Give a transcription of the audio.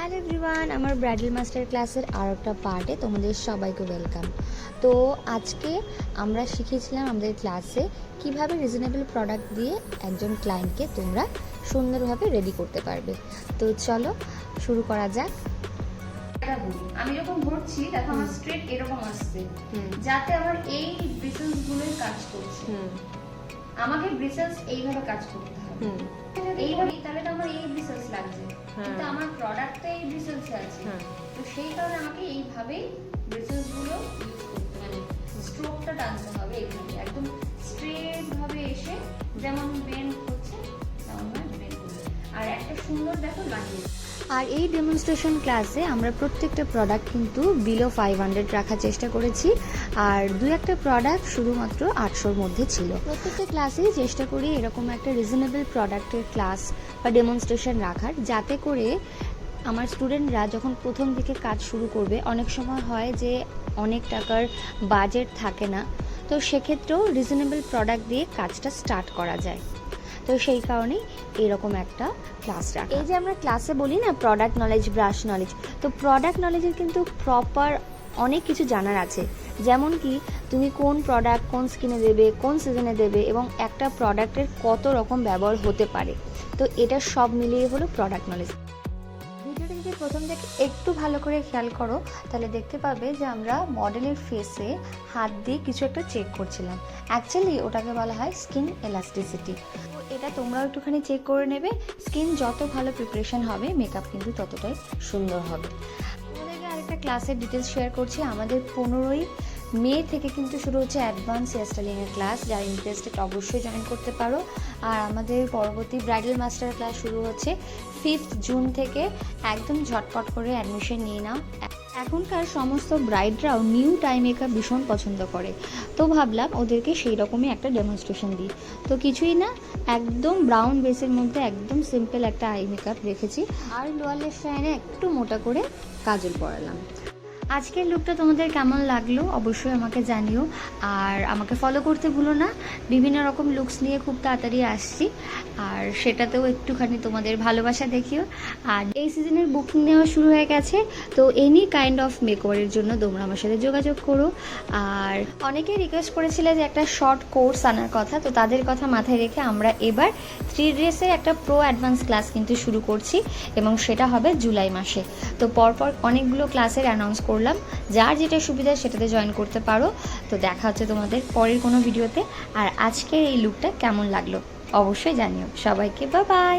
Hello everyone, আমার bridal master ক্লাসের আর একটা পার্টে তোমাদের সবাইকে ওয়েলকাম। তো আজকে আমরা শিখেছিলাম আমাদের ক্লাসে কিভাবে রিজনেবল প্রোডাক্ট দিয়ে একজন ক্লায়েন্টকে তোমরা সুন্দরভাবে রেডি করতে পারবে। তো চলো শুরু করা যাক। আমি যখন ভরছি দেখো আমার স্ট্রেট এরকম আসছে, যাতে আমার এই ব্রিসেলস গুলোই কাজ করছে। আমাকে ব্রিসেলস এইভাবে কাজ করতে হবে, এইভাবে, তাহলে তো আমার এই ব্রিসেলস লাগছে, কিন্তু আমার প্রোডাক্ট তো এই ব্রিসেলস আছে। তো সেই কারণে আমাকে এইভাবেই ব্রিসেলস গুলো ইউজ করতে, মানে স্ট্রোকটা টানতে হবে এইভাবে, একদম স্ট্রেট ভাবে এসে যেমন বেন্ড হচ্ছে তেমন ভাবে বেন্ড করবে। আর একটা সুন্দর দেখো লাগিয়ে। আর এই ডেমনস্ট্রেশন ক্লাসে আমরা প্রত্যেকটা প্রোডাক্ট কিন্তু বিলো 500 রাখার চেষ্টা করেছি, আর দু একটা প্রোডাক্ট শুধুমাত্র 800-র মধ্যে ছিল। প্রত্যেকটা ক্লাসেই চেষ্টা করি এরকম একটা রিজনেবল প্রোডাক্টের ক্লাস বা ডেমনস্ট্রেশন রাখার, যাতে করে আমার স্টুডেন্টরা যখন প্রথম দিকে কাজ শুরু করবে, অনেক সময় হয় যে অনেক টাকার বাজেট থাকে না, তো সেক্ষেত্রেও রিজনেবল প্রোডাক্ট দিয়ে কাজটা স্টার্ট করা যায়। তো সেই কারণেই এরকম একটা ক্লাস রাখা। এই যে আমরা ক্লাসে বলি না প্রোডাক্ট নলেজ, ব্রাশ নলেজ, তো প্রোডাক্ট নলেজের কিন্তু প্রপার অনেক কিছু জানার আছে। যেমন কি তুমি কোন প্রোডাক্ট কোন স্কিনে দেবে, কোন সিজনে দেবে, এবং একটা প্রোডাক্টের কত রকম ব্যবহার হতে পারে। তো এটা সব মিলিয়ে হলো প্রোডাক্ট নলেজ। ভিডিওটা যদি প্রথম থেকে একটু ভালো করে খেয়াল করো, তাহলে দেখতে পাবে যে আমরা মডেলের ফেসে হাত দিয়ে কিছু একটা চেক করছিলাম। অ্যাকচুয়ালি ওটাকে বলা হয় স্কিন এলাস্টিসিটি। তো এটা তোমরাও একটুখানি চেক করে নেবে। স্কিন যত ভালো প্রিপারেশন হবে, মেকআপ কিন্তু ততটাই সুন্দর হবে। তোমাদেরকে আরেকটা ক্লাসের ডিটেলস শেয়ার করছি। আমাদের 15ই মে থেকে কিন্তু শুরু হচ্ছে অ্যাডভান্স হেয়ার স্টাইলিংয়ের ক্লাস। যারা ইন্টারেস্টেড অবশ্যই জয়েন করতে পারো। আর আমাদের পরবর্তী ব্রাইডাল মাস্টার ক্লাস শুরু হচ্ছে 5th জুন থেকে। একদম ঝটপট করে অ্যাডমিশন নিয়ে নাও। এখনকার সমস্ত ব্রাইডরাও নিউ টাই মেকআপ ভীষণ পছন্দ করে, তো ভাবলাম ওদেরকে সেই রকমই একটা ডেমনস্ট্রেশন দিই। তো কিছুই না, একদম ব্রাউন বেসের মধ্যে একদম সিম্পল একটা আই মেকআপ রেখেছি, আর লোয়ার লাইনে একটু মোটা করে কাজল পরালাম। আজকের লুকটা তোমাদের কেমন লাগলো অবশ্যই আমাকে জানিও, আর আমাকে ফলো করতে ভুলো না। বিভিন্ন রকম লুকস নিয়ে খুব তাড়াতাড়ি আসছি, আর সেটাতেও একটুখানি তোমাদের ভালোবাসা দেখিও। আর এই সিজনের বুকিং নেওয়া শুরু হয়ে গেছে, তো এনি কাইন্ড অফ মেকওভারের জন্য তোমরা আমার সাথে যোগাযোগ করো। আর অনেকেই রিকোয়েস্ট করেছিলে যে একটা শর্ট কোর্স আনার কথা, তো তাদের কথা মাথায় রেখে আমরা এবার 3 ড্রেসের একটা প্রো অ্যাডভান্স ক্লাস কিন্তু শুরু করছি, এবং সেটা হবে জুলাই মাসে। তো পরপর অনেকগুলো ক্লাসের অ্যানাউন্স করলাম, যার যেটা সুবিধা সেটাতে জয়েন করতে পারো। তো দেখা হচ্ছে তোমাদের পরের কোনো ভিডিওতে। আর আজকের এই লুকটা কেমন লাগলো অবশ্যই জানিও। সবাইকে বাই বাই।